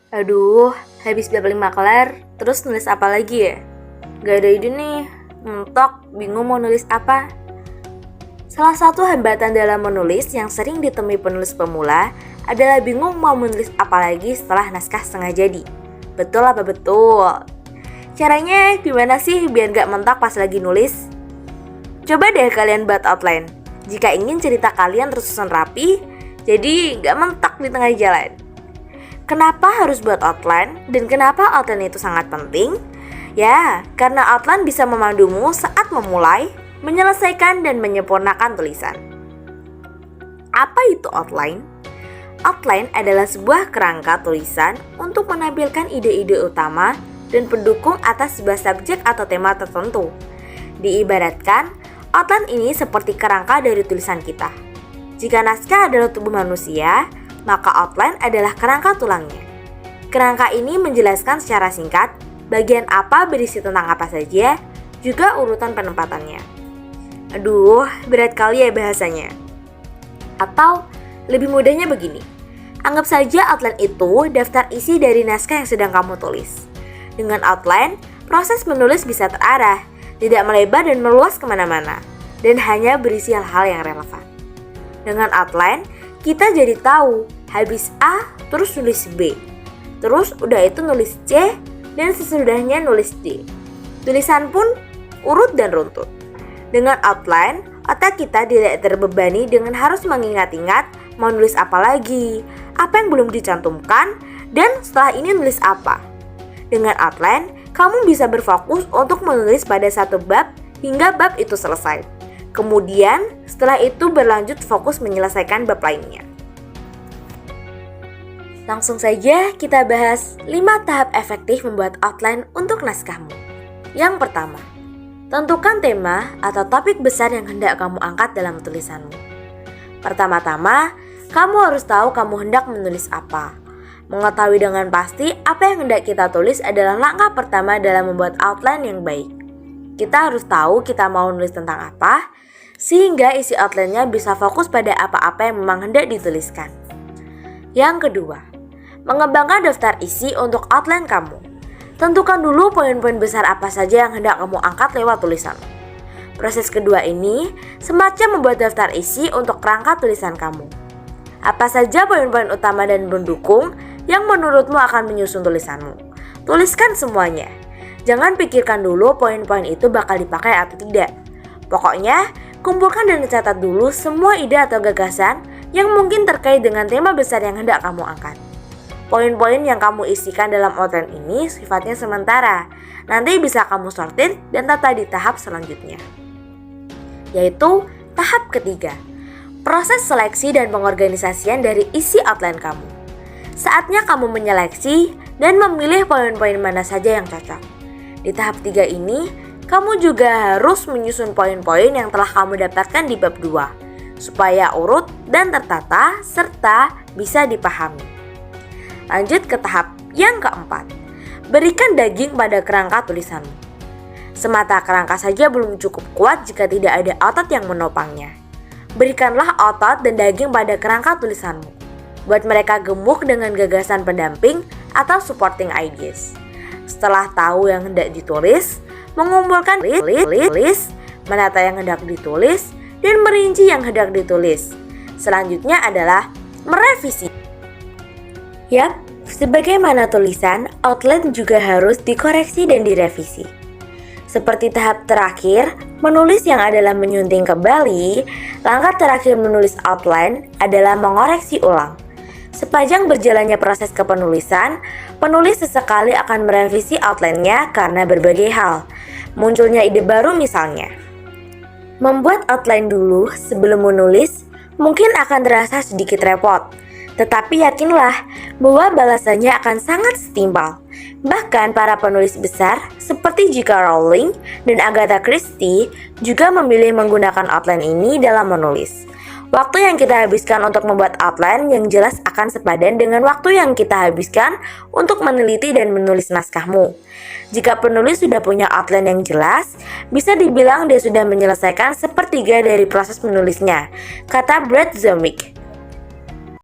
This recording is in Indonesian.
Aduh, habis bab 5 kelar, terus nulis apa lagi ya? Gak ada ide nih, mentok, bingung mau nulis apa. Salah satu hambatan dalam menulis yang sering ditemui penulis pemula adalah bingung mau menulis apa lagi setelah naskah setengah jadi. Betul apa betul? Caranya gimana sih biar gak mentok pas lagi nulis? Coba deh kalian buat outline. Jika ingin cerita kalian tersusun rapi, jadi gak mentok di tengah jalan. Kenapa harus buat outline dan kenapa outline itu sangat penting? Ya, karena outline bisa memandumu saat memulai, menyelesaikan, dan menyempurnakan tulisan. Apa itu outline? Outline adalah sebuah kerangka tulisan untuk menampilkan ide-ide utama dan pendukung atas sebuah subjek atau tema tertentu. Diibaratkan, outline ini seperti kerangka dari tulisan kita. Jika naskah adalah tubuh manusia, maka outline adalah kerangka tulangnya. Kerangka ini menjelaskan secara singkat bagian apa berisi tentang apa saja, juga urutan penempatannya. Aduh, berat kali ya bahasanya. Atau lebih mudahnya begini, anggap saja outline itu daftar isi dari naskah yang sedang kamu tulis. Dengan outline, proses menulis bisa terarah, tidak melebar dan meluas kemana-mana, dan hanya berisi hal-hal yang relevan. Dengan outline, kita jadi tahu habis A terus nulis B, terus udah itu nulis C, dan sesudahnya nulis D. Tulisan pun urut dan runtut. Dengan outline, otak kita tidak terbebani dengan harus mengingat-ingat mau nulis apa lagi, apa yang belum dicantumkan, dan setelah ini nulis apa. Dengan outline, kamu bisa berfokus untuk menulis pada satu bab hingga bab itu selesai. Kemudian, setelah itu berlanjut fokus menyelesaikan bab lainnya. Langsung saja kita bahas 5 tahap efektif membuat outline untuk naskahmu. Yang pertama, tentukan tema atau topik besar yang hendak kamu angkat dalam tulisanmu. Pertama-tama, kamu harus tahu kamu hendak menulis apa. Mengetahui dengan pasti apa yang hendak kita tulis adalah langkah pertama dalam membuat outline yang baik. Kita harus tahu kita mau nulis tentang apa, sehingga isi outline-nya bisa fokus pada apa-apa yang memang hendak dituliskan. Yang kedua, mengembangkan daftar isi untuk outline kamu. Tentukan dulu poin-poin besar apa saja yang hendak kamu angkat lewat tulisan. Proses kedua ini semacam membuat daftar isi untuk kerangka tulisan kamu. Apa saja poin-poin utama dan pendukung yang menurutmu akan menyusun tulisanmu. Tuliskan semuanya. Jangan pikirkan dulu poin-poin itu bakal dipakai atau tidak. Pokoknya, kumpulkan dan catat dulu semua ide atau gagasan yang mungkin terkait dengan tema besar yang hendak kamu angkat. Poin-poin yang kamu isikan dalam outline ini sifatnya sementara. Nanti bisa kamu sortir dan tata di tahap selanjutnya. Yaitu tahap ketiga, proses seleksi dan pengorganisasian dari isi outline kamu. Saatnya kamu menyeleksi dan memilih poin-poin mana saja yang cocok. Di tahap 3 ini, kamu juga harus menyusun poin-poin yang telah kamu dapatkan di bab 2, supaya urut dan tertata serta bisa dipahami. Lanjut ke tahap yang keempat, berikan daging pada kerangka tulisanmu. Semata kerangka saja belum cukup kuat jika tidak ada otot yang menopangnya. Berikanlah otot dan daging pada kerangka tulisanmu. Buat mereka gemuk dengan gagasan pendamping atau supporting ideas. Setelah tahu yang hendak ditulis, mengumpulkan list, menata yang hendak ditulis, dan merinci yang hendak ditulis. Selanjutnya adalah merevisi. Yap, sebagaimana tulisan, outline juga harus dikoreksi dan direvisi. Seperti tahap terakhir, menulis yang adalah menyunting kembali, langkah terakhir menulis outline adalah mengoreksi ulang. Sepanjang berjalannya proses kepenulisan, penulis sesekali akan merevisi outline-nya karena berbagai hal. Munculnya ide baru misalnya. Membuat outline dulu sebelum menulis mungkin akan terasa sedikit repot. Tetapi yakinlah bahwa balasannya akan sangat setimpal. Bahkan para penulis besar seperti J.K. Rowling dan Agatha Christie juga memilih menggunakan outline ini dalam menulis. Waktu yang kita habiskan untuk membuat outline yang jelas akan sepadan dengan waktu yang kita habiskan untuk meneliti dan menulis naskahmu. Jika penulis sudah punya outline yang jelas, bisa dibilang dia sudah menyelesaikan sepertiga dari proses menulisnya, kata Brad Zelnick.